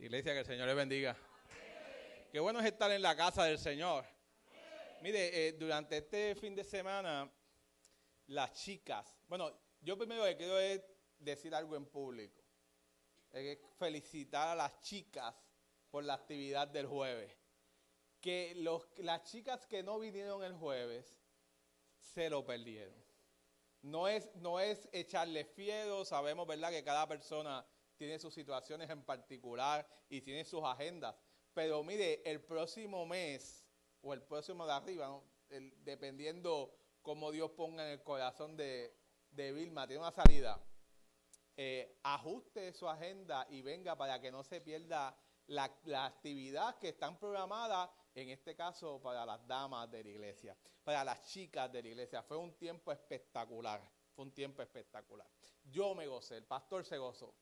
Iglesia, que el Señor les bendiga. Qué bueno es estar en la casa del Señor. Mire, durante este fin de semana, las chicas, bueno, yo primero que quiero es decir algo en público. Es felicitar a las chicas por la actividad del jueves. Que las chicas que no vinieron el jueves, se lo perdieron. No es echarle fieros, sabemos, ¿verdad?, que cada persona tiene sus situaciones en particular y tiene sus agendas. Pero mire, el próximo mes o el próximo de arriba, ¿no?, dependiendo cómo Dios ponga en el corazón de Vilma, tiene una salida. Ajuste su agenda y venga para que no se pierda la actividad que están programadas, en este caso para las damas de la iglesia, para las chicas de la iglesia. Fue un tiempo espectacular, Yo me gocé, el pastor se gozó.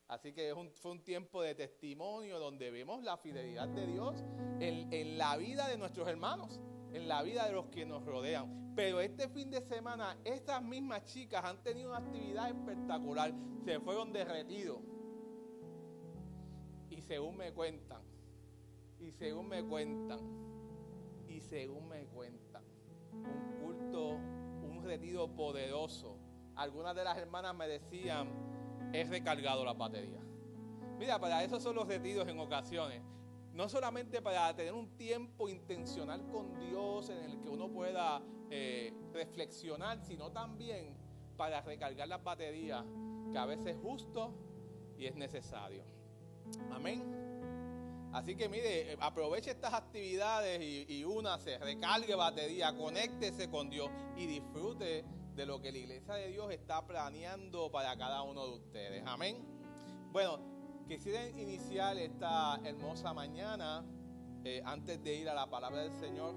Así que fue un tiempo de testimonio donde vemos la fidelidad de Dios en la vida de nuestros hermanos, en la vida de los que nos rodean. Pero este fin de semana, estas mismas chicas han tenido una actividad espectacular. Se fueron de retiro. Y según me cuentan, un culto, un retiro poderoso. Algunas de las hermanas me decían, he recargado la batería. Mira, para eso son los retiros en ocasiones. No solamente para tener un tiempo intencional con Dios en el que uno pueda reflexionar, sino también para recargar las baterías, que a veces es justo y es necesario. Amén. Así que mire, aproveche estas actividades y únase, recargue batería, conéctese con Dios y disfrute de lo que la iglesia de Dios está planeando para cada uno de ustedes. Amén. Bueno, quisiera iniciar esta hermosa mañana, antes de ir a la palabra del Señor,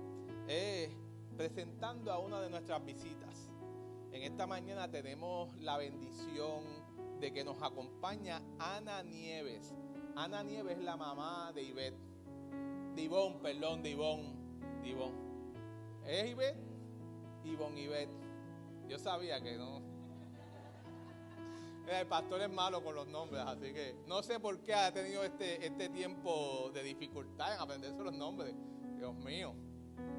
presentando a una de nuestras visitas. En esta mañana tenemos la bendición de que nos acompaña Ana Nieves. Ana Nieves es la mamá de Ivette. De Ivonne. ¿Es Ivette? Ivette. Yo sabía que no. El pastor es malo con los nombres, así que no sé por qué ha tenido este tiempo de dificultad en aprenderse los nombres. Dios mío.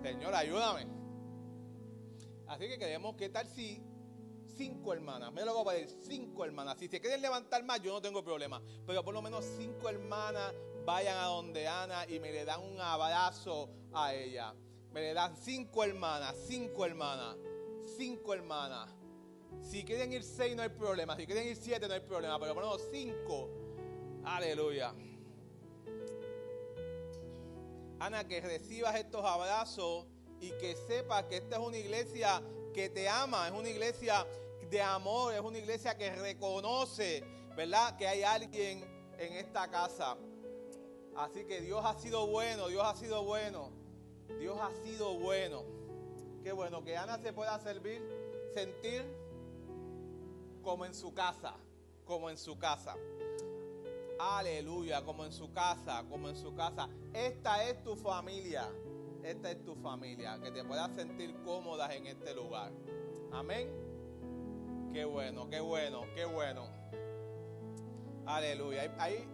Señor, ayúdame. Así que queremos, ¿qué tal si 5 hermanas? Me lo voy a decir, 5 hermanas. Si se quieren levantar más, yo no tengo problema. Pero por lo menos 5 hermanas vayan a donde Ana y me le dan un abrazo a ella. Me le dan 5 hermanas. Si quieren ir 6 no hay problema. Si quieren ir 7 no hay problema. Pero por lo menos 5. Aleluya. Ana, que recibas estos abrazos y que sepas que esta es una iglesia que te ama, es una iglesia de amor, es una iglesia que reconoce, ¿verdad?, que hay alguien en esta casa. Así que Dios ha sido bueno. Qué bueno que Ana se pueda sentir como en su casa. Aleluya, como en su casa. Esta es tu familia, que te puedas sentir cómodas en este lugar. Amén. Qué bueno. Aleluya. Hay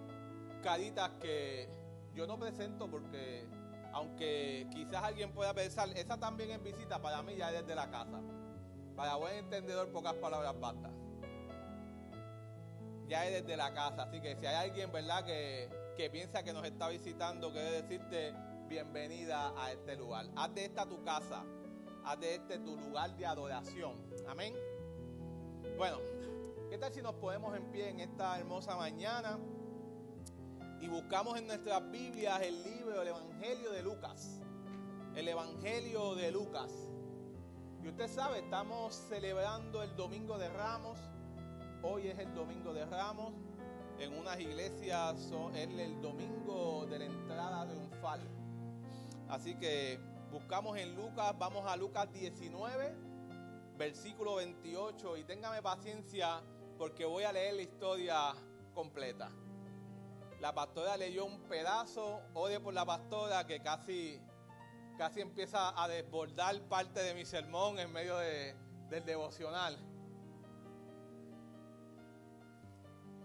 caritas que yo no presento porque, aunque quizás alguien pueda pensar, esa también es visita, para mí ya es desde la casa. Para buen entendedor, pocas palabras bastan. Ya es desde la casa. Así que si hay alguien, ¿verdad?, que piensa que nos está visitando, quiero decirte bienvenida a este lugar. Haz de esta tu casa. Haz de este tu lugar de adoración. Amén. Bueno, ¿qué tal si nos ponemos en pie en esta hermosa mañana y buscamos en nuestras Biblias el libro del Evangelio de Lucas? El Evangelio de Lucas. Y usted sabe, estamos celebrando el Domingo de Ramos. Hoy es el Domingo de Ramos. En unas iglesias es el domingo de la entrada triunfal. Así que buscamos en Lucas, vamos a Lucas 19, versículo 28. Y téngame paciencia porque voy a leer la historia completa. La pastora leyó un pedazo. Ore por la pastora, que casi empieza a desbordar parte de mi sermón en medio del devocional.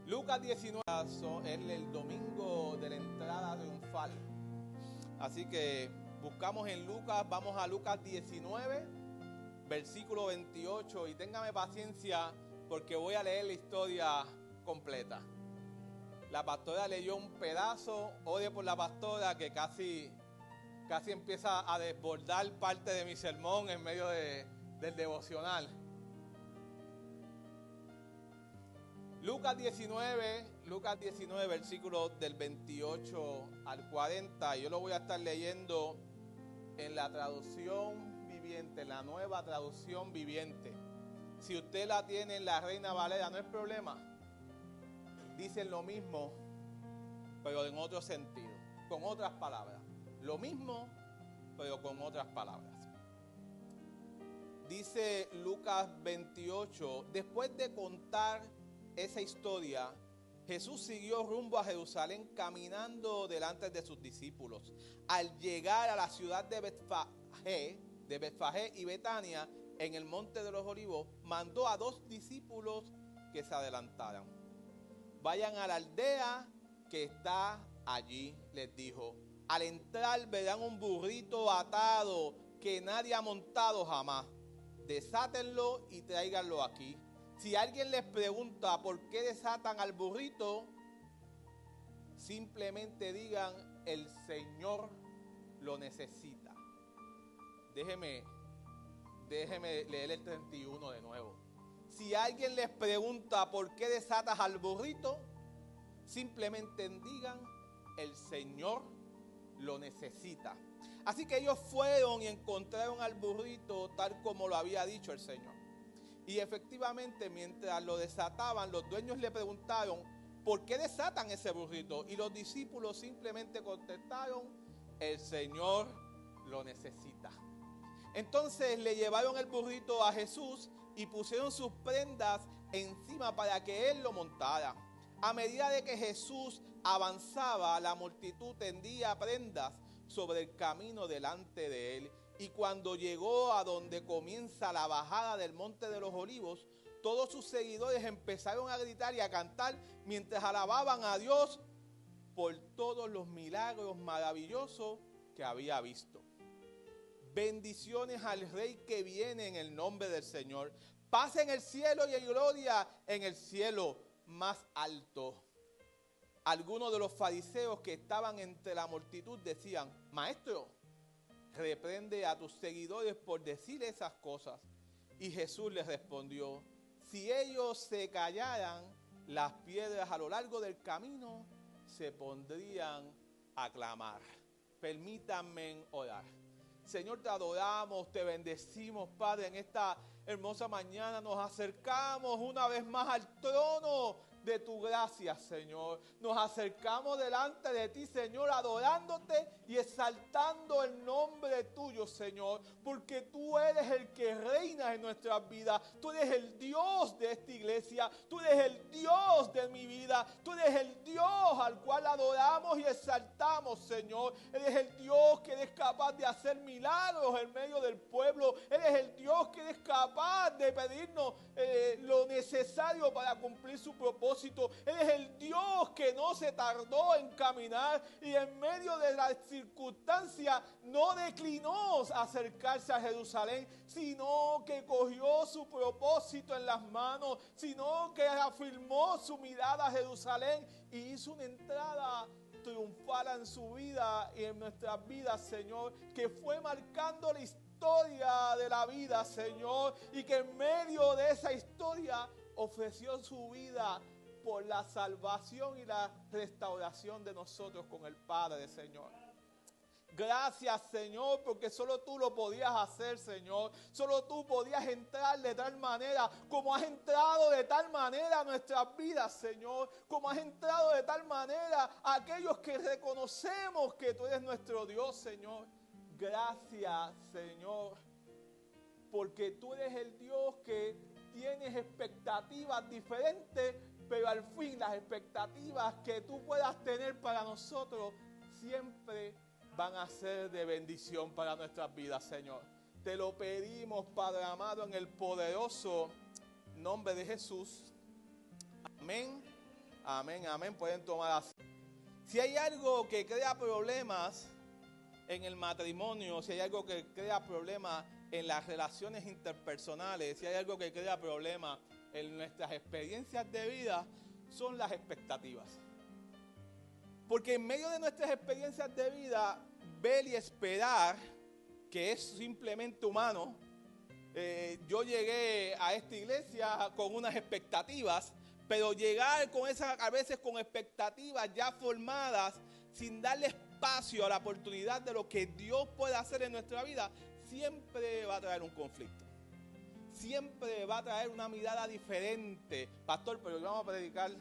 Lucas 19 es el domingo de la entrada triunfal. Así que buscamos en Lucas, vamos a Lucas 19, versículo 28. Y téngame paciencia porque voy a leer la historia completa. La pastora leyó un pedazo, ore por la pastora que casi empieza a desbordar parte de mi sermón en medio del devocional. Lucas 19, versículos del 28 al 40. Yo lo voy a estar leyendo en la traducción viviente, en la nueva traducción viviente. Si usted la tiene en la Reina Valera, no es problema. Dicen lo mismo, pero en otro sentido, con otras palabras. Lo mismo, pero con otras palabras. Dice Lucas 28, después de contar esa historia, Jesús siguió rumbo a Jerusalén caminando delante de sus discípulos. Al llegar a la ciudad de Betfagé y Betania, en el monte de los Olivos, mandó a 2 discípulos que se adelantaran. Vayan a la aldea que está allí, les dijo. Al entrar verán un burrito atado que nadie ha montado jamás. Desátenlo y tráiganlo aquí. Si alguien les pregunta por qué desatan al burrito, simplemente digan, el Señor lo necesita. Déjeme leer el 31 de nuevo. Si alguien les pregunta por qué desatas al burrito, simplemente digan, el Señor lo necesita. Así que ellos fueron y encontraron al burrito tal como lo había dicho el Señor. Y efectivamente, mientras lo desataban, los dueños le preguntaron, ¿por qué desatan ese burrito? Y los discípulos simplemente contestaron, el Señor lo necesita. Entonces le llevaron el burrito a Jesús y pusieron sus prendas encima para que él lo montara. A medida de que Jesús avanzaba, la multitud tendía prendas sobre el camino delante de él. Y cuando llegó a donde comienza la bajada del Monte de los Olivos, todos sus seguidores empezaron a gritar y a cantar mientras alababan a Dios por todos los milagros maravillosos que había visto. Bendiciones al Rey que viene en el nombre del Señor. Paz en el cielo y gloria en el cielo más alto. Algunos de los fariseos que estaban entre la multitud decían, Maestro, reprende a tus seguidores por decir esas cosas. Y Jesús les respondió, si ellos se callaran, las piedras a lo largo del camino se pondrían a clamar. Permítanme orar. Señor, te adoramos, te bendecimos, Padre, en esta hermosa mañana nos acercamos una vez más al trono de tu gracia, Señor. Nos acercamos delante de ti, Señor, adorándote y exaltando el nombre tuyo, Señor, porque tú eres el que reina en nuestras vidas. Tú eres el Dios de esta iglesia, tú eres el Dios de mi vida, tú eres el Dios al cual adoramos y exaltamos, Señor. Eres el Dios que eres capaz de hacer milagros en medio del pueblo. Eres el Dios que eres capaz de pedirnos lo necesario para cumplir su propósito. Eres el Dios que no se tardó en caminar y en medio de las circunstancias no declinó acercarse a Jerusalén, sino que cogió su propósito en las manos, sino que afirmó su mirada a Jerusalén y hizo una entrada triunfal en su vida y en nuestras vidas, Señor, que fue marcando la historia de la vida, Señor, y que en medio de esa historia ofreció su vida por la salvación y la restauración de nosotros con el Padre, Señor. Gracias, Señor, porque solo tú lo podías hacer, Señor. Solo tú podías entrar de tal manera, como has entrado de tal manera a nuestras vidas, Señor. Como has entrado de tal manera a aquellos que reconocemos que tú eres nuestro Dios, Señor. Gracias, Señor, porque tú eres el Dios que tienes expectativas diferentes, pero al fin las expectativas que tú puedas tener para nosotros siempre van a ser de bendición para nuestras vidas, Señor. Te lo pedimos, Padre amado, en el poderoso nombre de Jesús. Amén, Amén, amén. Pueden tomar así. Si hay algo que crea problemas en el matrimonio, si hay algo que crea problemas en las relaciones interpersonales, si hay algo que crea problemas en nuestras experiencias de vida, son las expectativas. Porque en medio de nuestras experiencias de vida, ver y esperar, que es simplemente humano, yo llegué a esta iglesia con unas expectativas, pero llegar con esas, a veces con expectativas ya formadas, sin darle espacio a la oportunidad de lo que Dios puede hacer en nuestra vida, siempre va a traer un conflicto. Siempre va a traer una mirada diferente. Pastor, pero vamos a predicar.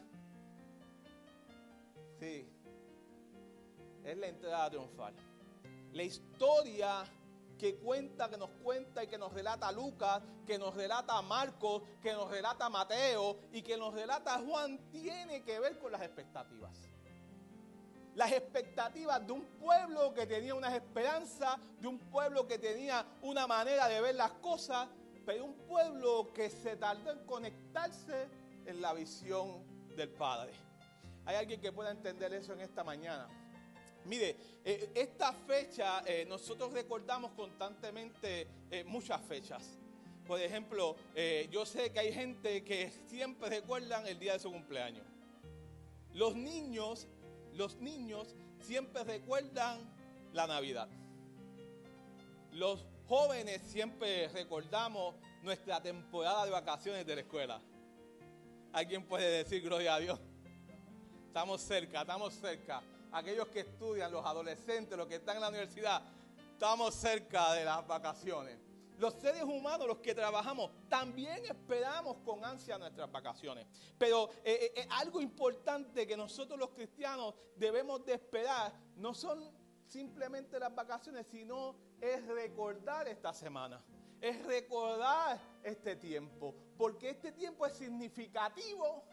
Sí, es la entrada triunfal. La historia que nos cuenta y que nos relata Lucas, que nos relata Marcos, que nos relata Mateo y que nos relata Juan, tiene que ver con las expectativas. Las expectativas de un pueblo que tenía unas esperanzas, de un pueblo que tenía una manera de ver las cosas, pero un pueblo que se tardó en conectarse en la visión del Padre. ¿Hay alguien que pueda entender eso en esta mañana? Mire, esta fecha nosotros recordamos constantemente muchas fechas. Por ejemplo, yo sé que hay gente que siempre recuerdan el día de su cumpleaños. Los niños siempre recuerdan la Navidad. Los jóvenes siempre recordamos nuestra temporada de vacaciones de la escuela. ¿Alguien puede decir gloria a Dios? Estamos cerca. Aquellos que estudian, los adolescentes, los que están en la universidad, estamos cerca de las vacaciones. Los seres humanos, los que trabajamos, también esperamos con ansia nuestras vacaciones. Pero algo importante que nosotros los cristianos debemos de esperar, no son simplemente las vacaciones, sino es recordar esta semana. Es recordar este tiempo, porque este tiempo es significativo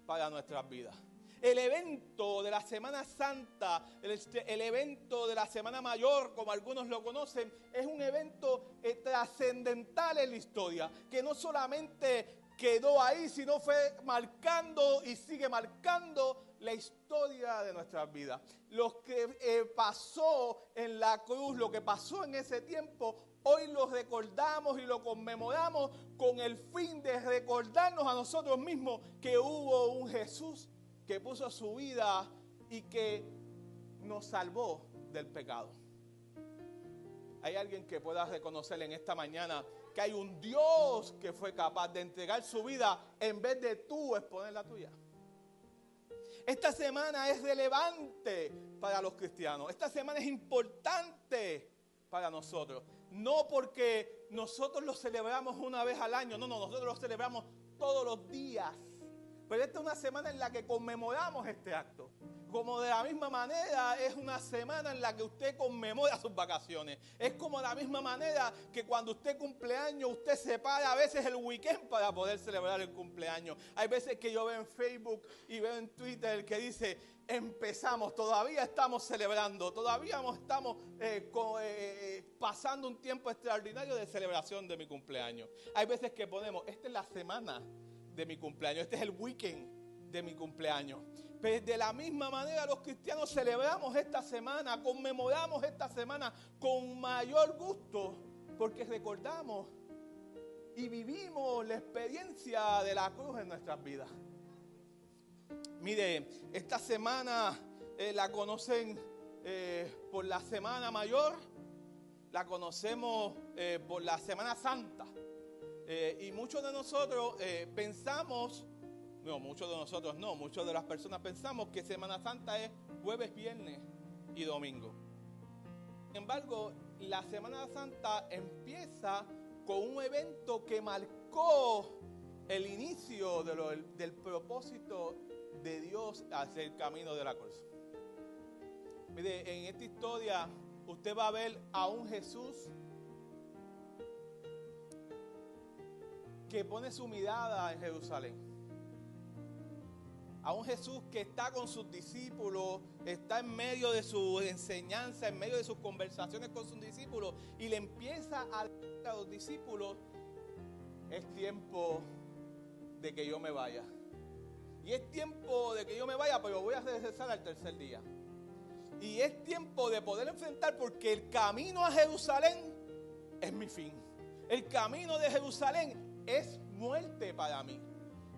para nuestras vidas. El evento de la Semana Santa, el evento de la Semana Mayor, como algunos lo conocen, es un evento trascendental en la historia, que no solamente quedó ahí, sino fue marcando y sigue marcando la historia de nuestras vidas. Lo que pasó en la cruz, lo que pasó en ese tiempo, hoy lo recordamos y lo conmemoramos con el fin de recordarnos a nosotros mismos que hubo un Jesús que puso su vida y que nos salvó del pecado. ¿Hay alguien que pueda reconocer en esta mañana que hay un Dios que fue capaz de entregar su vida en vez de tú exponer la tuya? Esta semana es relevante para los cristianos. Esta semana es importante para nosotros. No porque nosotros lo celebramos una vez al año. No, nosotros lo celebramos todos los días. Pero esta es una semana en la que conmemoramos este acto. Como de la misma manera es una semana en la que usted conmemora sus vacaciones. Es como de la misma manera que cuando usted cumpleaños, usted separa a veces el weekend para poder celebrar el cumpleaños. Hay veces que yo veo en Facebook y veo en Twitter que dice, empezamos, todavía estamos celebrando, todavía estamos pasando un tiempo extraordinario de celebración de mi cumpleaños. Hay veces que ponemos, esta es la semana de mi cumpleaños, este es el weekend de mi cumpleaños. Pero de la misma manera los cristianos celebramos esta semana, conmemoramos esta semana con mayor gusto, porque recordamos y vivimos la experiencia de la cruz en nuestras vidas. Mire, esta semana la conocen por la Semana Mayor, la conocemos por la Semana Santa. Y muchos de nosotros pensamos, no, muchos de nosotros no, muchas de las personas pensamos que Semana Santa es jueves, viernes y domingo. Sin embargo, la Semana Santa empieza con un evento que marcó el inicio del propósito de Dios hacia el camino de la cruz. Mire, en esta historia usted va a ver a un Jesús que pone su mirada en Jerusalén. A un Jesús que está con sus discípulos, está en medio de su enseñanza, en medio de sus conversaciones con sus discípulos, y le empieza a decir a los discípulos, es tiempo de que yo me vaya. Y es tiempo de que yo me vaya, pero voy a regresar al tercer día. Y es tiempo de poder enfrentar, porque el camino a Jerusalén es mi fin. El camino de Jerusalén es muerte para mí.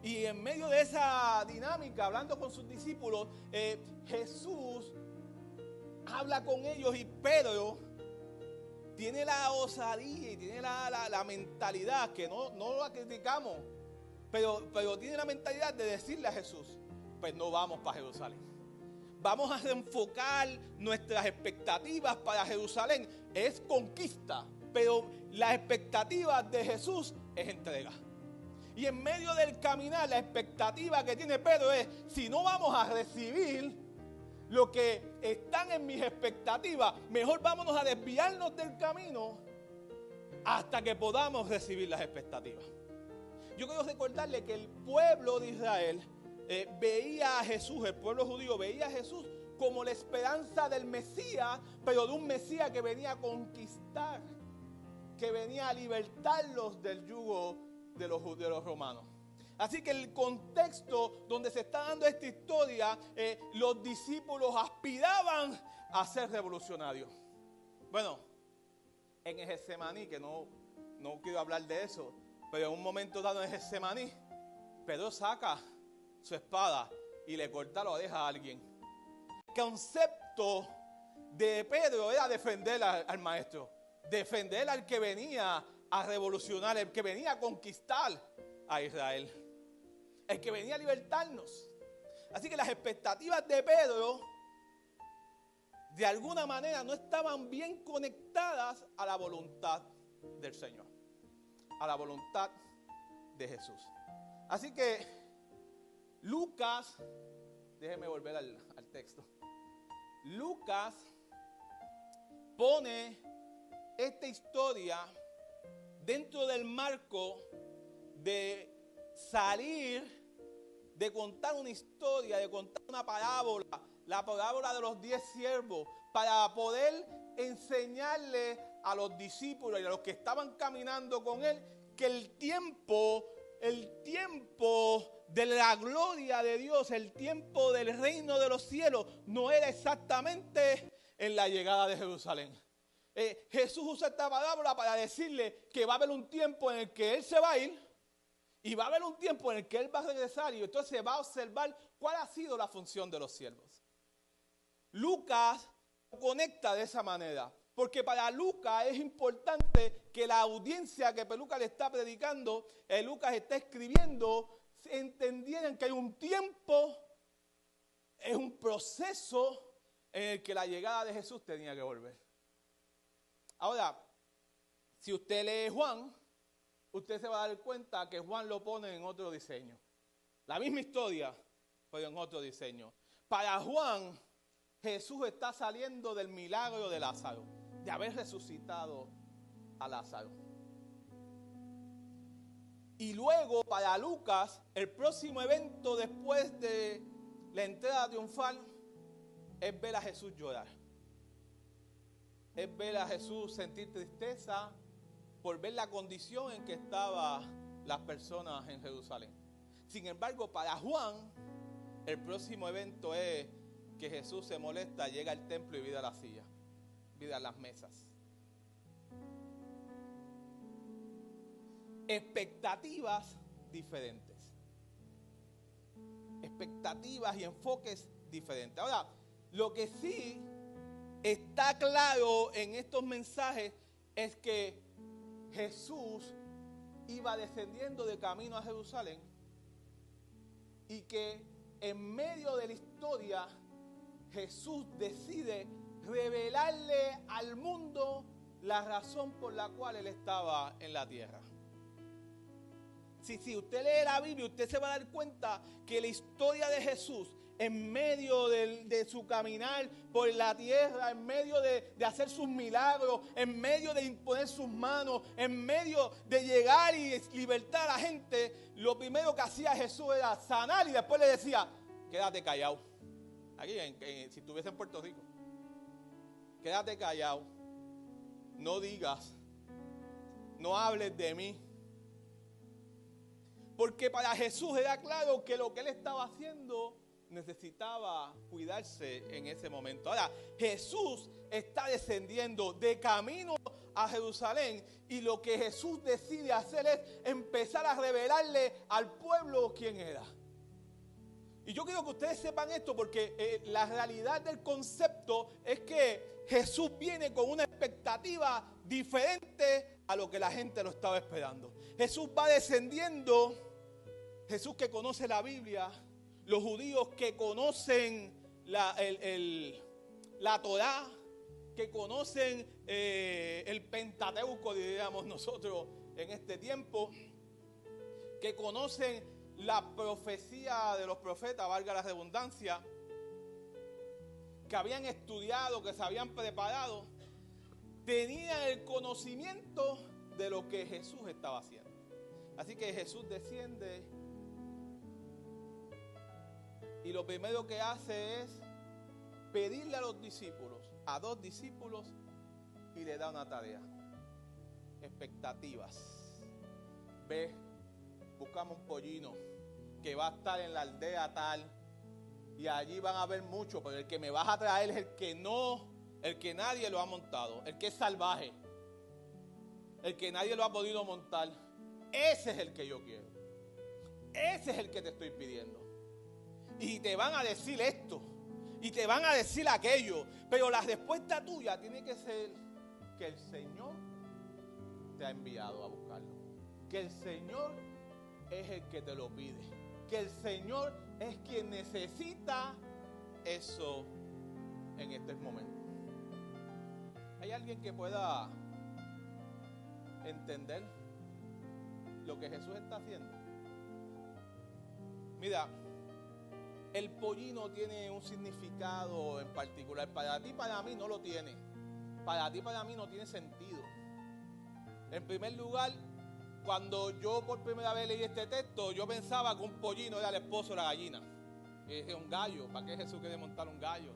Y en medio de esa dinámica, hablando con sus discípulos, Jesús habla con ellos y Pedro tiene la osadía y tiene la mentalidad, que no la criticamos, pero tiene la mentalidad de decirle a Jesús: pues no vamos para Jerusalén. Vamos a reenfocar nuestras expectativas para Jerusalén. Es conquista, pero las expectativas de Jesús es entrega. Y en medio del caminar, la expectativa que tiene Pedro es: si no vamos a recibir lo que están en mis expectativas, mejor vámonos a desviarnos del camino hasta que podamos recibir las expectativas. Yo quiero recordarle que el pueblo de Israel veía a Jesús, el pueblo judío veía a Jesús como la esperanza del Mesías, pero de un Mesías que venía a conquistar, que venía a libertarlos del yugo de los romanos. Así que el contexto donde se está dando esta historia, los discípulos aspiraban a ser revolucionarios. Bueno, en el Getsemaní, que no quiero hablar de eso, pero en un momento dado en el Getsemaní, Pedro saca su espada y le corta la oreja a alguien. El concepto de Pedro era defender al maestro, defender al que venía a revolucionar, el que venía a conquistar a Israel, el que venía a libertarnos. Así que las expectativas de Pedro, de alguna manera, no estaban bien conectadas a la voluntad del Señor, a la voluntad de Jesús. Así que Lucas, déjeme volver al texto. Lucas pone esta historia dentro del marco de salir, de contar una historia, de contar una parábola, la parábola de los 10 siervos, para poder enseñarle a los discípulos y a los que estaban caminando con él que el tiempo de la gloria de Dios, el tiempo del reino de los cielos, no era exactamente en la llegada de Jerusalén. Jesús usa esta parábola para decirle que va a haber un tiempo en el que Él se va a ir y va a haber un tiempo en el que Él va a regresar, y entonces se va a observar cuál ha sido la función de los siervos. Lucas conecta de esa manera, porque para Lucas es importante que la audiencia que Lucas le está predicando, Lucas está escribiendo, entendieran que hay un tiempo, es un proceso en el que la llegada de Jesús tenía que volver. Ahora, si usted lee Juan, usted se va a dar cuenta que Juan lo pone en otro diseño. La misma historia, pero en otro diseño. Para Juan, Jesús está saliendo del milagro de Lázaro, de haber resucitado a Lázaro. Y luego, para Lucas, el próximo evento después de la entrada triunfal es ver a Jesús llorar. Es ver a Jesús sentir tristeza por ver la condición en que estaban las personas en Jerusalén. Sin embargo, para Juan, el próximo evento es que Jesús se molesta, llega al templo y vira las sillas, vira las mesas. Expectativas diferentes. Expectativas y enfoques diferentes. Ahora, lo que sí está claro en estos mensajes es que Jesús iba descendiendo de camino a Jerusalén y que en medio de la historia Jesús decide revelarle al mundo la razón por la cual Él estaba en la tierra. Si usted lee la Biblia, usted se va a dar cuenta que la historia de Jesús, en medio de su caminar por la tierra, en medio de hacer sus milagros, en medio de imponer sus manos, en medio de llegar y libertar a la gente, lo primero que hacía Jesús era sanar y después le decía: quédate callado. Aquí, si estuviese en Puerto Rico, quédate callado, no digas, no hables de mí. Porque para Jesús era claro que lo que él estaba haciendo necesitaba cuidarse en ese momento. Ahora, Jesús está descendiendo de camino a Jerusalén y lo que Jesús decide hacer es empezar a revelarle al pueblo quién era. Y yo quiero que ustedes sepan esto porque la realidad del concepto es que Jesús viene con una expectativa diferente a lo que la gente lo estaba esperando. Jesús va descendiendo, Jesús que conoce la Biblia, los judíos que conocen la Torá, que conocen el Pentateuco, diríamos nosotros en este tiempo, que conocen la profecía de los profetas, valga la redundancia, que habían estudiado, que se habían preparado, tenían el conocimiento de lo que Jesús estaba haciendo. Así que Jesús desciende y lo primero que hace es pedirle a los discípulos, a 2 discípulos, y le da una tarea. Expectativas. Ve, buscamos un pollino que va a estar en la aldea tal, y allí van a ver mucho, pero el que me vas a traer es el que nadie lo ha montado, el que es salvaje, el que nadie lo ha podido montar. Ese es el que yo quiero. Ese es el que te estoy pidiendo. Y te van a decir esto, y te van a decir aquello, pero la respuesta tuya tiene que ser que el Señor te ha enviado a buscarlo, que el Señor es el que te lo pide, que el Señor es quien necesita eso en este momento. ¿Hay alguien que pueda entender lo que Jesús está haciendo? Mira, el pollino tiene un significado en particular. Para ti, para mí no lo tiene. Para ti, para mí no tiene sentido. En primer lugar, cuando yo por primera vez leí este texto, yo pensaba que un pollino era el esposo de la gallina. Es un gallo. ¿Para qué Jesús quiere montar un gallo?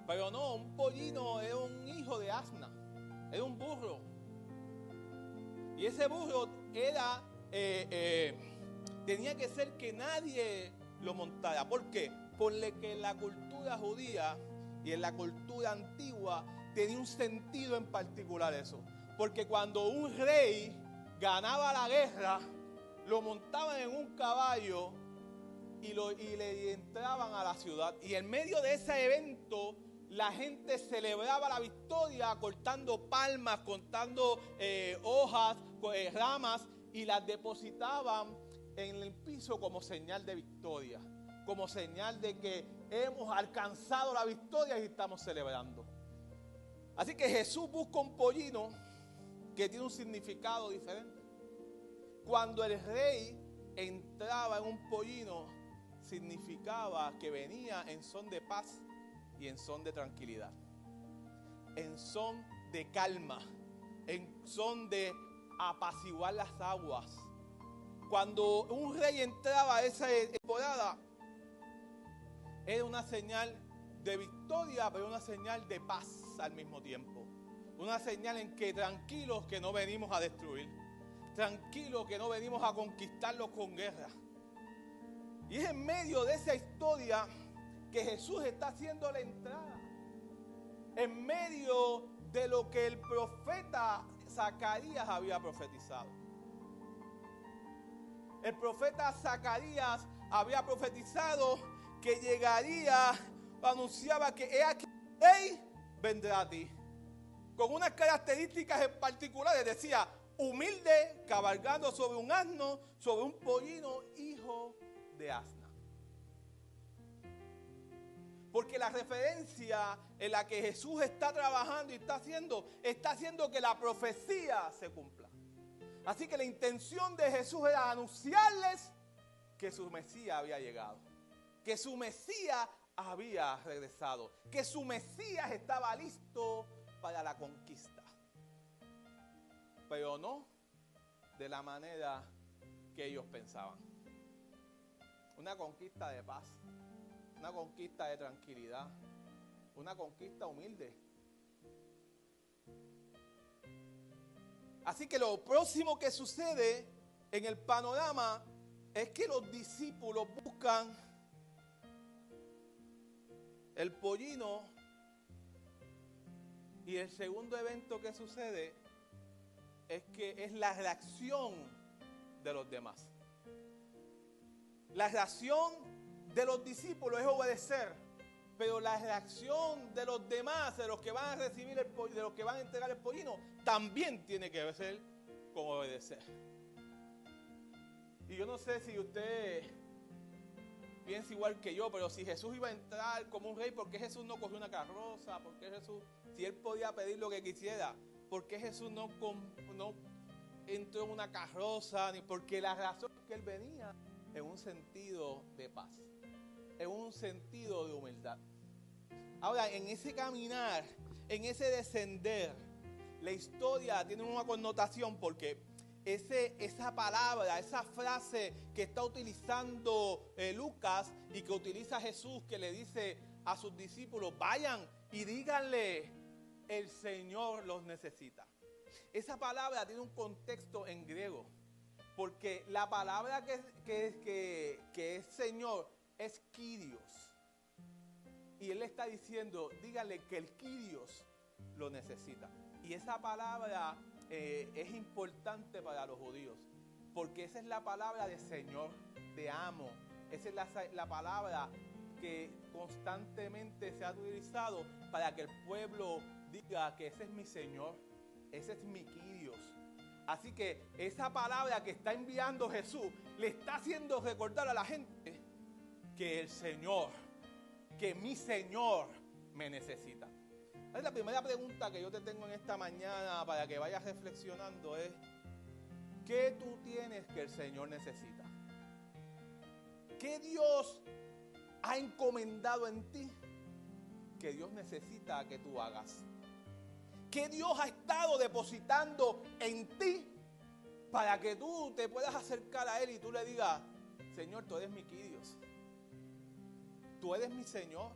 Pero no, un pollino es un hijo de asna. Es un burro. Y ese burro era tenía que ser que nadie lo montara. ¿Por qué? Porque en la cultura judía y en la cultura antigua tenía un sentido en particular eso. Porque cuando un rey ganaba la guerra, lo montaban en un caballo y le entraban a la ciudad. Y en medio de ese evento, la gente celebraba la victoria cortando palmas, cortando hojas, ramas, y las depositaban en el piso como señal de victoria, como señal de que hemos alcanzado la victoria y estamos celebrando. Así que Jesús busca un pollino que tiene un significado diferente. Cuando el rey entraba en un pollino, significaba que venía en son de paz y en son de tranquilidad, en son de calma, en son de apaciguar las aguas. Cuando un rey entraba a esa temporada, era una señal de victoria, pero una señal de paz al mismo tiempo. Una señal en que tranquilos, que no venimos a destruir, tranquilos, que no venimos a conquistarlos con guerra. Y es en medio de esa historia que Jesús está haciendo la entrada, en medio de lo que el profeta Zacarías había profetizado. El profeta Zacarías había profetizado que llegaría, anunciaba que he aquí el rey vendrá a ti, con unas características en particulares. Decía, humilde, cabalgando sobre un asno, sobre un pollino, hijo de asna. Porque la referencia en la que Jesús está trabajando y está haciendo que la profecía se cumpla. Así que la intención de Jesús era anunciarles que su Mesías había llegado, que su Mesías había regresado, que su Mesías estaba listo para la conquista. Pero no de la manera que ellos pensaban. Una conquista de paz, una conquista de tranquilidad, una conquista humilde. Así que lo próximo que sucede en el panorama es que los discípulos buscan el pollino, y el segundo evento que sucede es que es la reacción de los demás. La reacción de los discípulos es obedecer, pero la reacción de los demás, de los que van a recibir el pollino, de los que van a entregar el pollino, también tiene que ver con obedecer. Y yo no sé si usted piensa igual que yo, pero si Jesús iba a entrar como un rey, ¿por qué Jesús no cogió una carroza? ¿Por qué Jesús, si él podía pedir lo que quisiera, por qué Jesús no entró en una carroza? Porque la razón es que él venía en un sentido de paz, en un sentido de humildad. Ahora, en ese caminar, en ese descender, la historia tiene una connotación porque esa palabra, esa frase que está utilizando Lucas y que utiliza Jesús, que le dice a sus discípulos, vayan y díganle, el Señor los necesita. Esa palabra tiene un contexto en griego, porque la palabra que es Señor es Kyrios. Y él le está diciendo, díganle que el Kyrios lo necesita. Y esa palabra es importante para los judíos, porque esa es la palabra de Señor, de amo. Esa es la palabra que constantemente se ha utilizado para que el pueblo diga que ese es mi Señor, ese es mi Kyrios. Así que esa palabra que está enviando Jesús le está haciendo recordar a la gente que el Señor, que mi Señor me necesita. La primera pregunta que yo te tengo en esta mañana para que vayas reflexionando es, ¿qué tú tienes que el Señor necesita? ¿Qué Dios ha encomendado en ti que Dios necesita que tú hagas? ¿Qué Dios ha estado depositando en ti para que tú te puedas acercar a Él y tú le digas, Señor, tú eres mi Kyrios, tú eres mi Señor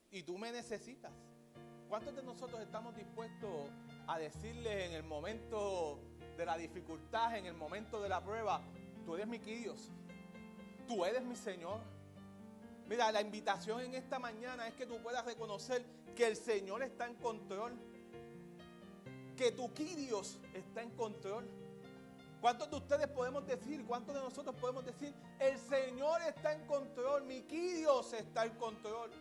y tú me necesitas? ¿Cuántos de nosotros estamos dispuestos a decirle en el momento de la dificultad, en el momento de la prueba, tú eres mi Kyrios, tú eres mi Señor? Mira, la invitación en esta mañana es que tú puedas reconocer que el Señor está en control, que tu Kyrios está en control. ¿Cuántos de ustedes podemos decir, cuántos de nosotros podemos decir, el Señor está en control, mi Kyrios está en control?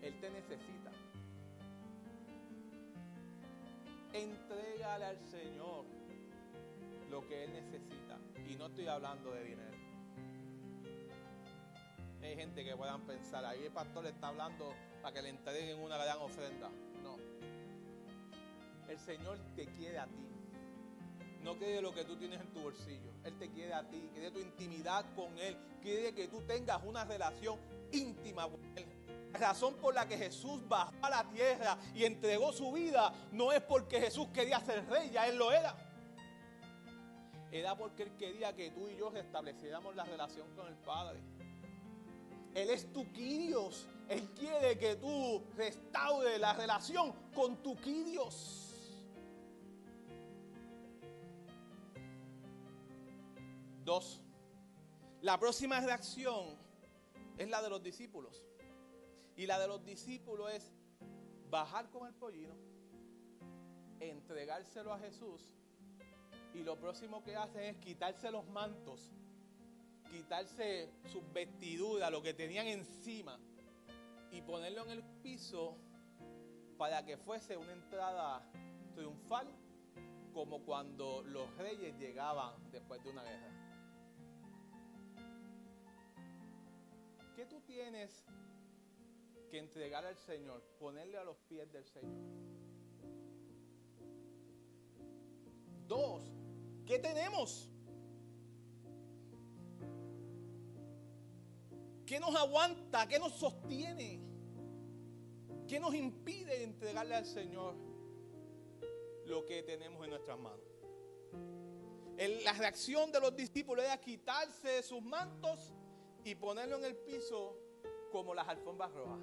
Él te necesita. Entrégale al Señor lo que Él necesita. Y no estoy hablando de dinero. Hay gente que puedan pensar, ahí el pastor le está hablando para que le entreguen una gran ofrenda. No. El Señor te quiere a ti. No quiere lo que tú tienes en tu bolsillo. Él te quiere a ti, quiere tu intimidad con Él. Quiere que tú tengas una relación íntima con Él. La razón por la que Jesús bajó a la tierra y entregó su vida no es porque Jesús quería ser rey, ya Él lo era. Era porque Él quería que tú y yo restableciéramos la relación con el Padre. Él es tu Kyrios. Él quiere que tú restaures la relación con tu Kyrios. Dos, la próxima reacción es la de los discípulos. Y la de los discípulos es bajar con el pollino, entregárselo a Jesús, y lo próximo que hacen es quitarse los mantos, quitarse sus vestiduras, lo que tenían encima, y ponerlo en el piso para que fuese una entrada triunfal, como cuando los reyes llegaban después de una guerra. ¿Qué tú tienes que entregar al Señor, ponerle a los pies del Señor? Dos, ¿qué tenemos? ¿Qué nos aguanta? ¿Qué nos sostiene? ¿Qué nos impide entregarle al Señor lo que tenemos en nuestras manos? La reacción de los discípulos era quitarse sus mantos y ponerlo en el piso como las alfombras rojas.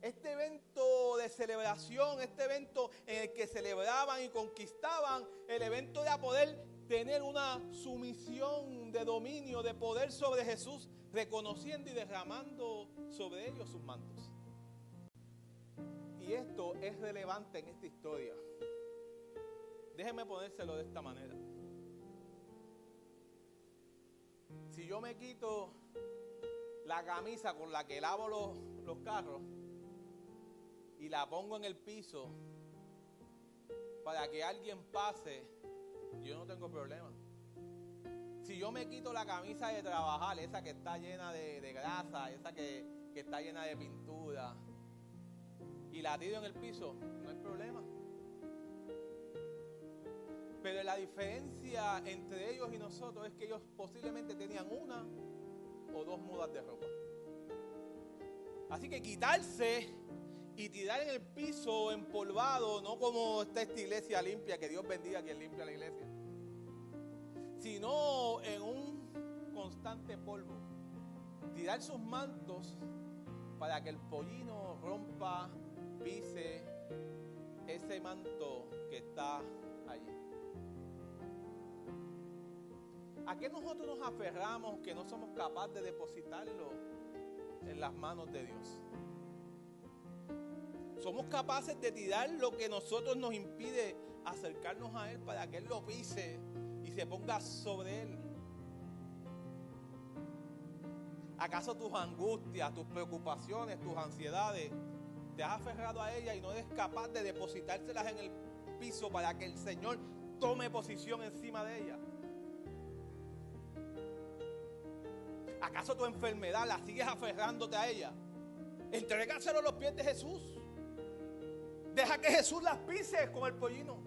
Este evento de celebración, este evento en el que celebraban y conquistaban, el evento de poder tener una sumisión de dominio, de poder sobre Jesús, reconociendo y derramando sobre ellos sus mantos. Y esto es relevante en esta historia. Déjenme ponérselo de esta manera. Si yo me quito la camisa con la que lavo los carros y la pongo en el piso para que alguien pase, yo no tengo problema. Si yo me quito la camisa de trabajar, esa que está llena de grasa, esa que está llena de pintura, y la tiro en el piso, no hay problema. Pero la diferencia entre ellos y nosotros es que ellos posiblemente tenían una o dos mudas de ropa. Así que quitarse y tirar en el piso empolvado, no como está esta iglesia limpia, que Dios bendiga a quien limpia la iglesia, sino en un constante polvo. Tirar sus mantos para que el pollino rompa, pise ese manto que está allí. ¿A qué nosotros nos aferramos que no somos capaces de depositarlo en las manos de Dios? Somos capaces de tirar lo que nosotros nos impide acercarnos a Él para que Él lo pise y se ponga sobre Él. ¿Acaso tus angustias, tus preocupaciones, tus ansiedades, te has aferrado a ellas y no eres capaz de depositárselas en el piso para que el Señor tome posición encima de ellas? ¿Acaso tu enfermedad la sigues aferrándote a ella? Entrégaselo a los pies de Jesús. Deja que Jesús las pise con el pollino.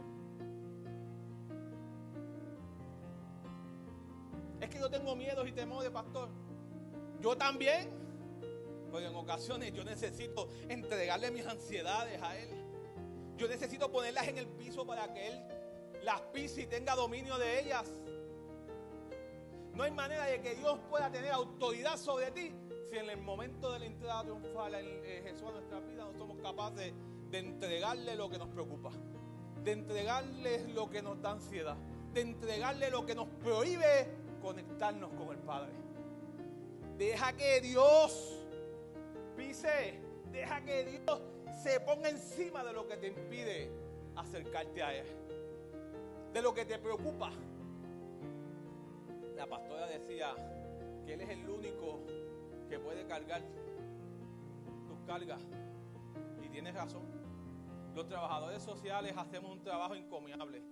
Es que yo tengo miedos y temores, pastor. Yo también. Pero en ocasiones yo necesito entregarle mis ansiedades a Él. Yo necesito ponerlas en el piso para que Él las pise y tenga dominio de ellas. No hay manera de que Dios pueda tener autoridad sobre ti si en el momento de la entrada triunfal en Jesús a nuestra vida no somos capaces de entregarle lo que nos preocupa, de entregarle lo que nos da ansiedad, de entregarle lo que nos prohíbe conectarnos con el Padre. Deja que Dios pise, deja que Dios se ponga encima de lo que te impide acercarte a Él, de lo que te preocupa. La pastora decía que Él es el único que puede cargar tus cargas. Y tienes razón. Los trabajadores sociales hacemos un trabajo encomiable.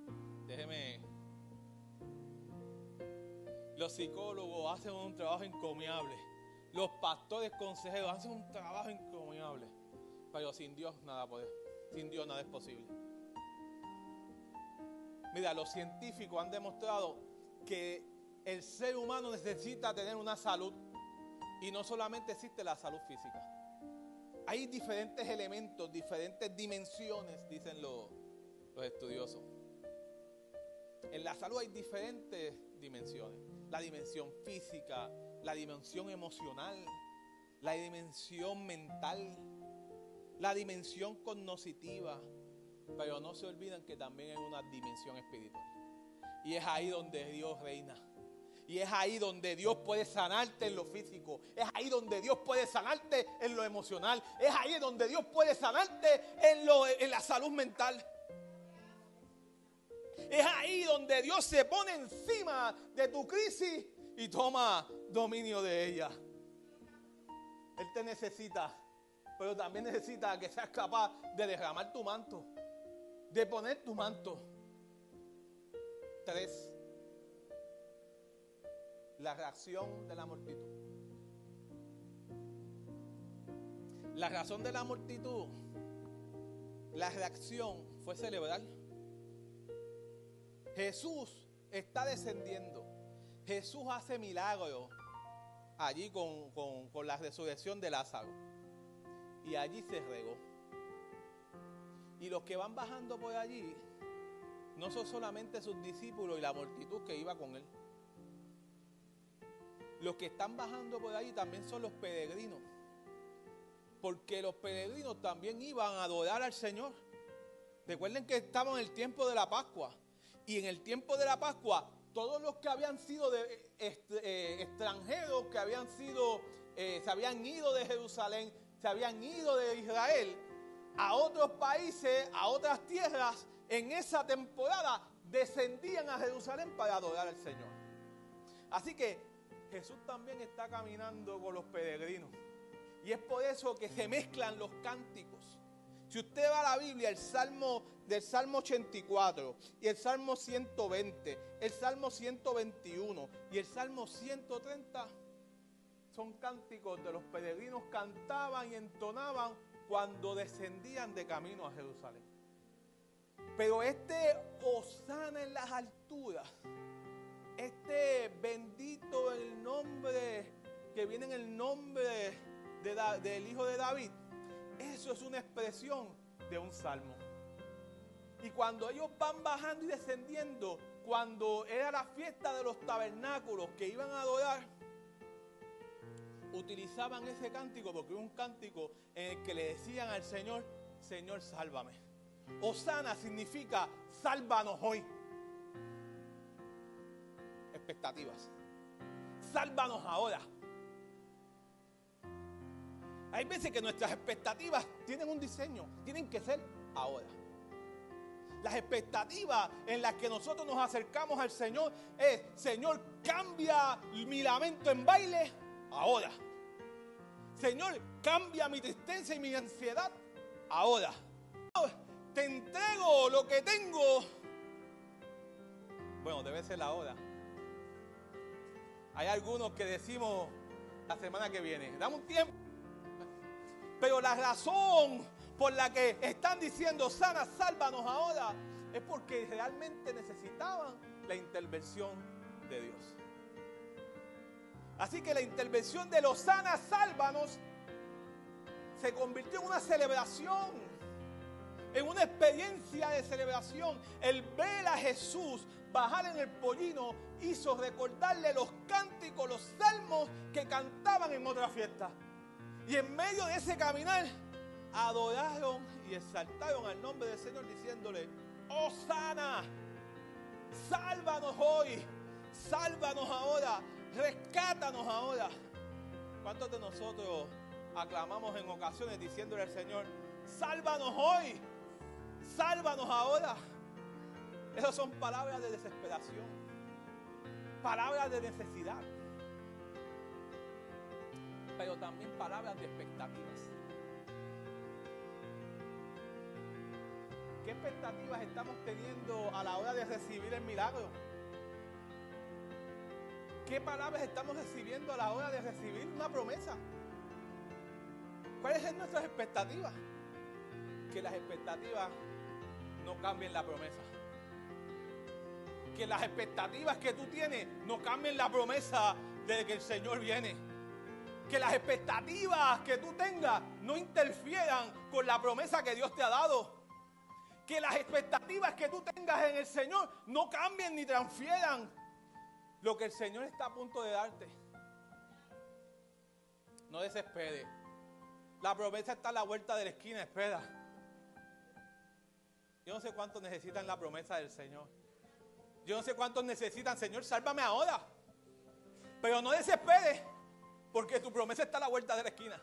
Los psicólogos hacen un trabajo encomiable. Los pastores consejeros hacen un trabajo encomiable. Pero sin Dios nada puede. Sin Dios nada es posible. Mira, los científicos han demostrado que el ser humano necesita tener una salud y no solamente existe la salud física. Hay diferentes elementos, diferentes dimensiones, dicen los estudiosos. En la salud hay diferentes dimensiones. La dimensión física, la dimensión emocional, la dimensión mental, la dimensión cognitiva. Pero no se olviden que también hay una dimensión espiritual. Y es ahí donde Dios reina. Y es ahí donde Dios puede sanarte en lo físico. Es ahí donde Dios puede sanarte en lo emocional. Es ahí donde Dios puede sanarte en la salud mental. Es ahí donde Dios se pone encima de tu crisis y toma dominio de ella. Él te necesita, pero también necesita que seas capaz de derramar tu manto, de poner tu manto. 3. La reacción de la multitud. La razón de la multitud, la reacción fue celebrar. Jesús está descendiendo. Jesús hace milagros allí con la resurrección de Lázaro. Y allí se regó. Y los que van bajando por allí no son solamente sus discípulos y la multitud que iba con él. Los que están bajando por ahí también son los peregrinos porque los peregrinos también iban a adorar al Señor. Recuerden que estamos en el tiempo de la Pascua. Y en el tiempo de la Pascua, todos los que habían sido extranjeros, que habían sido, se habían ido de Jerusalén, se habían ido de Israel a otros países, a otras tierras, en esa temporada descendían a Jerusalén para adorar al Señor. Así que Jesús también está caminando con los peregrinos. Y es por eso que se mezclan los cánticos. Si usted va a la Biblia, el Salmo 84 y el Salmo 120, el Salmo 121 y el Salmo 130 son cánticos de los peregrinos, cantaban y entonaban cuando descendían de camino a Jerusalén. Pero este hosana en las alturas, este bendito en el nombre, que viene en el nombre del Hijo de David, eso es una expresión de un salmo. Y cuando ellos van bajando y descendiendo, cuando era la fiesta de los tabernáculos que iban a adorar, utilizaban ese cántico porque era un cántico en el que le decían al Señor: Señor, sálvame. Hosana significa sálvanos hoy. Expectativas. Sálvanos ahora. Hay veces que nuestras expectativas tienen un diseño, tienen que ser ahora. Las expectativas en las que nosotros nos acercamos al Señor es: Señor, cambia mi lamento en baile ahora. Señor, cambia mi tristeza y mi ansiedad ahora. Te entrego lo que tengo. Bueno, debe ser ahora. Hay algunos que decimos la semana que viene, dame un tiempo. Pero la razón por la que están diciendo sana, sálvanos ahora, es porque realmente necesitaban la intervención de Dios. Así que la intervención de los sana, sálvanos se convirtió en una celebración, en una experiencia de celebración. El ver a Jesús bajar en el pollino hizo recordarle los cánticos, los salmos que cantaban en otra fiesta. Y en medio de ese caminar, adoraron y exaltaron al nombre del Señor diciéndole: Hosana, sálvanos hoy, sálvanos ahora, rescátanos ahora. ¿Cuántos de nosotros aclamamos en ocasiones diciéndole al Señor: sálvanos hoy, sálvanos ahora? Esas son palabras de desesperación, palabras de necesidad, pero también palabras de expectativas. ¿Qué expectativas estamos teniendo a la hora de recibir el milagro? ¿Qué palabras estamos recibiendo a la hora de recibir una promesa? ¿Cuáles son nuestras expectativas? Que las expectativas no cambien la promesa. Que las expectativas que tú tienes no cambien la promesa de que el Señor viene. Que las expectativas que tú tengas no interfieran con la promesa que Dios te ha dado. Que las expectativas que tú tengas en el Señor no cambien ni transfieran lo que el Señor está a punto de darte. No desesperes. La promesa está a la vuelta de la esquina, espera. Yo no sé cuántos necesitan la promesa del Señor. Yo no sé cuántos necesitan: Señor, sálvame ahora. Pero no desesperes, porque tu promesa está a la vuelta de la esquina.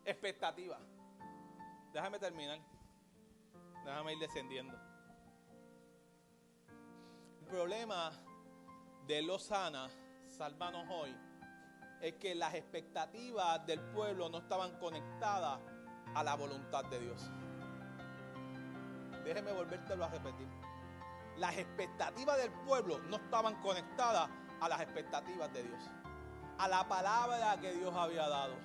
Expectativa. Déjame terminar. Déjame ir descendiendo. El problema de Hosana, sálvanos hoy, es que las expectativas del pueblo no estaban conectadas a la voluntad de Dios. Déjeme volvértelo a repetir. Las expectativas del pueblo no estaban conectadas a las expectativas de Dios, a la palabra que Dios había dado,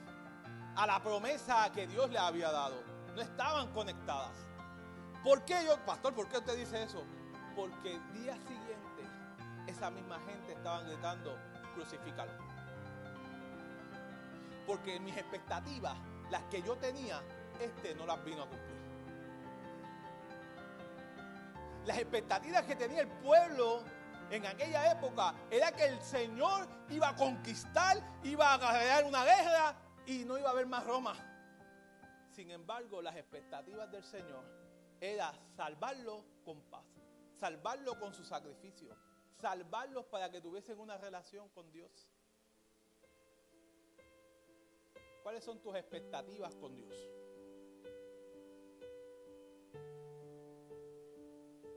a la promesa que Dios le había dado. No estaban conectadas. ¿Por qué pastor, por qué usted dice eso? Porque el día siguiente esa misma gente estaba gritando: crucifícalo. Porque mis expectativas, las que yo tenía, no las vino a cumplir. Las expectativas que tenía el pueblo en aquella época era que el Señor iba a conquistar, iba a ganar una guerra y no iba a haber más Roma. Sin embargo, las expectativas del Señor era salvarlos con paz, salvarlos con su sacrificio, salvarlos para que tuviesen una relación con Dios. ¿Cuáles son tus expectativas con Dios?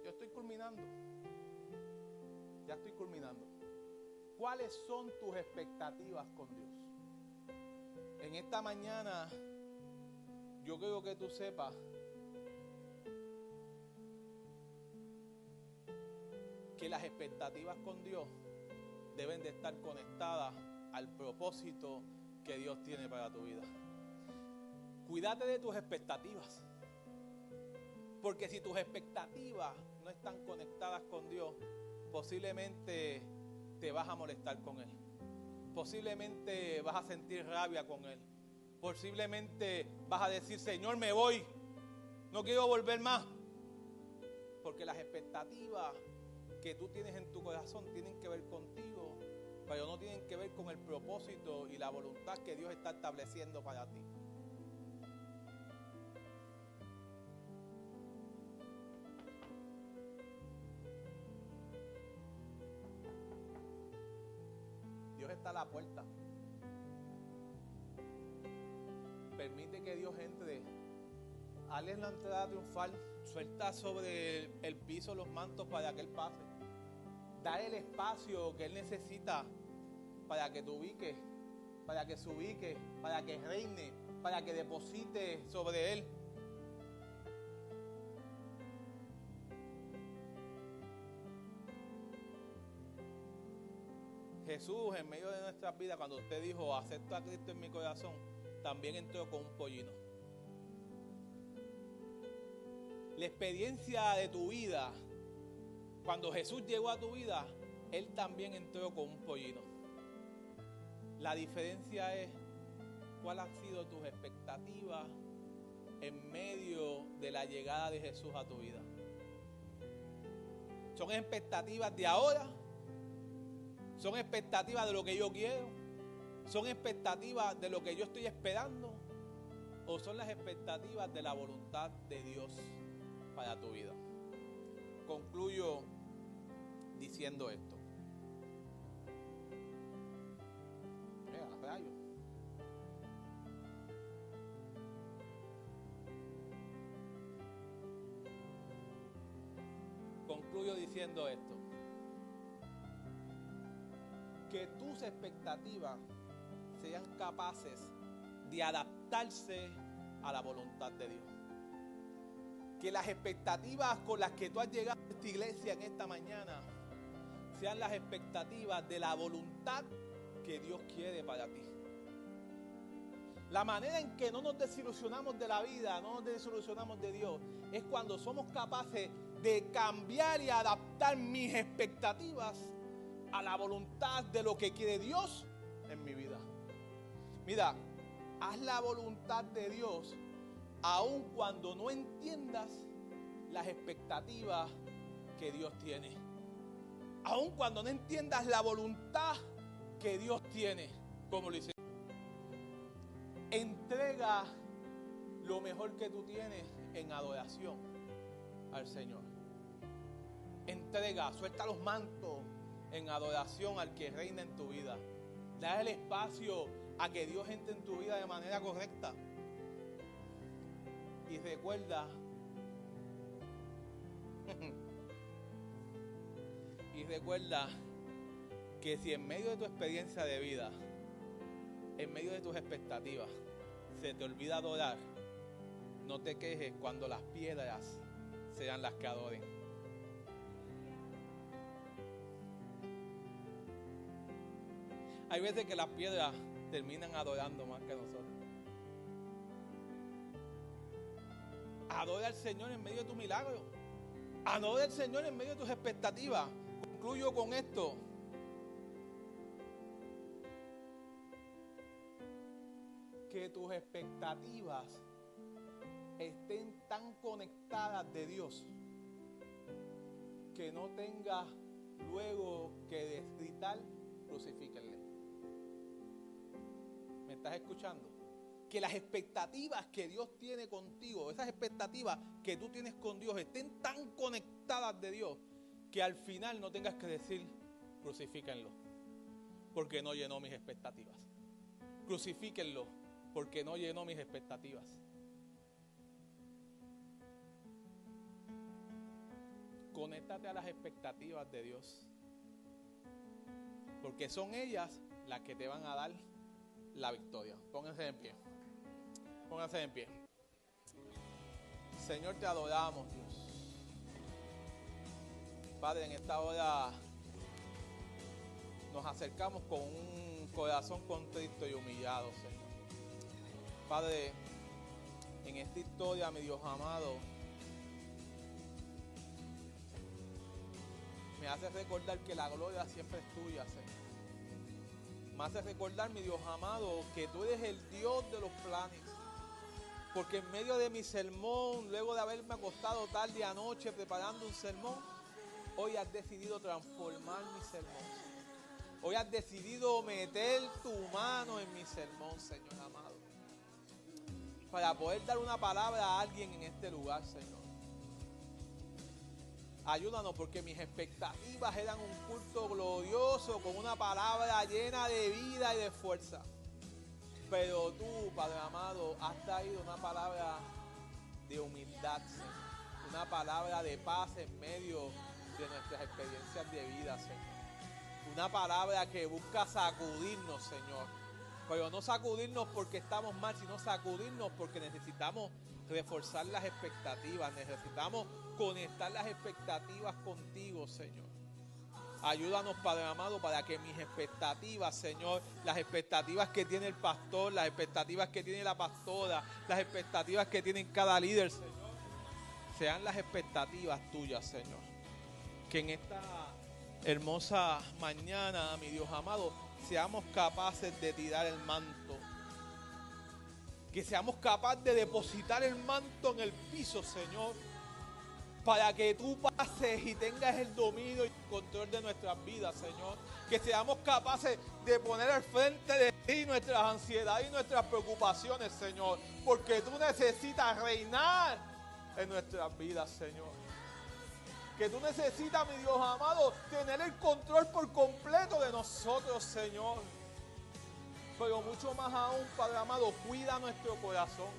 Yo estoy culminando. Ya estoy culminando. ¿Cuáles son tus expectativas con Dios? En esta mañana, yo quiero que tú sepas que las expectativas con Dios deben de estar conectadas al propósito que Dios tiene para tu vida. Cuídate de tus expectativas, porque si tus expectativas no están conectadas con Dios, posiblemente te vas a molestar con Él, posiblemente vas a sentir rabia con Él, posiblemente vas a decir: Señor, me voy, no quiero volver más, porque las expectativas que tú tienes en tu corazón tienen que ver contigo, pero no tienen que ver con el propósito y la voluntad que Dios está estableciendo para ti. Dios está a la puerta. Permite que Dios entre. Hazle la entrada triunfal. Suelta sobre el piso los mantos para que Él pase. Da el espacio que Él necesita para que te ubiques, para que se ubique, para que reine, para que deposite sobre Él. Jesús, en medio de nuestras vidas, cuando usted dijo: acepto a Cristo en mi corazón, también entró con un pollino. La experiencia de tu vida, cuando Jesús llegó a tu vida, Él también entró con un pollino. La diferencia es cuáles han sido tus expectativas en medio de la llegada de Jesús a tu vida. ¿Son expectativas de ahora? ¿Son expectativas de lo que yo quiero? ¿Son expectativas de lo que yo estoy esperando? ¿O son las expectativas de la voluntad de Dios para tu vida? Concluyo diciendo esto. Rayo. Concluyo diciendo esto. Que tus expectativas sean capaces de adaptarse a la voluntad de Dios. Que las expectativas con las que tú has llegado a esta iglesia en esta mañana sean las expectativas de la voluntad que Dios quiere para ti. La manera en que no nos desilusionamos de la vida, no nos desilusionamos de Dios, es cuando somos capaces de cambiar y adaptar mis expectativas a la voluntad de lo que quiere Dios en mi vida. Mira, haz la voluntad de Dios aun cuando no entiendas las expectativas que Dios tiene. Aun cuando no entiendas la voluntad que Dios tiene, como lo dice. Entrega lo mejor que tú tienes en adoración al Señor. Entrega, suelta los mantos en adoración al que reina en tu vida. Da el espacio a que Dios entre en tu vida de manera correcta. Y recuerda, que si en medio de tu experiencia de vida, en medio de tus expectativas, se te olvida adorar, no te quejes cuando las piedras sean las que adoren. Hay veces que las piedras terminan adorando más que nosotros. Adora al Señor en medio de tu milagro. Adora al Señor en medio de tus expectativas. Concluyo con esto. Que tus expectativas estén tan conectadas de Dios que no tengas luego que gritar: crucifíquenle. ¿Me estás escuchando? que las expectativas que Dios tiene contigo, esas expectativas que tú tienes con Dios, estén tan conectadas de Dios, que al final no tengas que decir, crucifíquenlo, porque no llenó mis expectativas. Crucifíquenlo, porque no llenó mis expectativas. Conéctate a las expectativas de Dios, porque son ellas las que te van a dar la victoria. Pónganse en pie. Pónganse en pie. Señor, te adoramos, Dios. Padre, en esta hora nos acercamos con un corazón contrito y humillado, Señor. Padre, en esta historia, mi Dios amado, me hace recordar que la gloria siempre es tuya, Señor. Me hace recordar, mi Dios amado, que tú eres el Dios de los planes. Porque en medio de mi sermón, luego de haberme acostado tarde anoche preparando un sermón, hoy has decidido transformar mi sermón. Hoy has decidido meter tu mano en mi sermón, Señor amado, para poder dar una palabra a alguien en este lugar, Señor. Ayúdanos, porque mis expectativas eran un culto glorioso con una palabra llena de vida y de fuerza. Pero tú, Padre amado, has traído una palabra de humildad, Señor. Una palabra de paz en medio de nuestras experiencias de vida, Señor. Una palabra que busca sacudirnos, Señor. Pero no sacudirnos porque estamos mal, sino sacudirnos porque necesitamos reforzar las expectativas. Necesitamos conectar las expectativas contigo, Señor. Ayúdanos, Padre amado, para que mis expectativas, Señor, las expectativas que tiene el pastor, las expectativas que tiene la pastora, las expectativas que tienen cada líder, Señor, sean las expectativas tuyas, Señor. Que en esta hermosa mañana, mi Dios amado, seamos capaces de tirar el manto. Que seamos capaces de depositar el manto en el piso, Señor, para que tú pases y tengas el dominio y el control de nuestras vidas, Señor. Que seamos capaces de poner al frente de ti nuestras ansiedades y nuestras preocupaciones, Señor. Porque tú necesitas reinar en nuestras vidas, Señor. Que tú necesitas, mi Dios amado, tener el control por completo de nosotros, Señor. Pero mucho más aún, Padre amado, cuida nuestro corazón.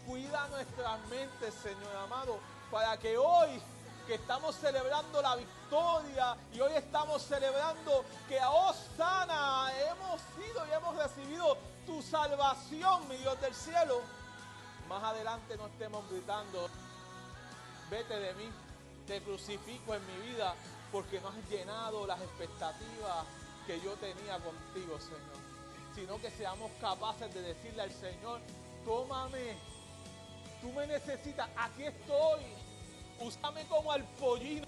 Cuida nuestras mentes, Señor amado, para que hoy que estamos celebrando la victoria y hoy estamos celebrando que a Osana hemos sido y hemos recibido tu salvación, mi Dios del cielo, más adelante no estemos gritando, vete de mí, te crucifico en mi vida, porque no has llenado las expectativas que yo tenía contigo, Señor. Sino que seamos capaces de decirle al Señor, tómame, tú me necesitas, aquí estoy, úsame como al pollino.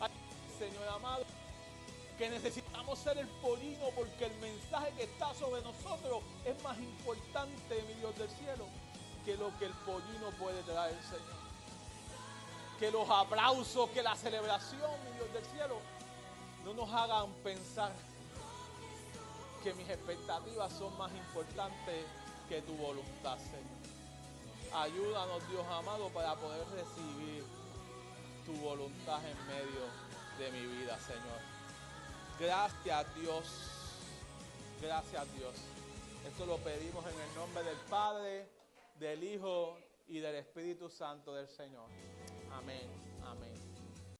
Ay, Señor amado, que necesitamos ser el pollino, porque el mensaje que está sobre nosotros es más importante, mi Dios del cielo, que lo que el pollino puede traer, Señor. Que los aplausos, que la celebración, mi Dios del cielo, no nos hagan pensar que mis expectativas son más importantes que tu voluntad, Señor. Ayúdanos, Dios amado, para poder recibir tu voluntad en medio de mi vida, Señor. Gracias, Dios. Gracias, Dios. Esto lo pedimos en el nombre del Padre, del Hijo y del Espíritu Santo del Señor. Amén.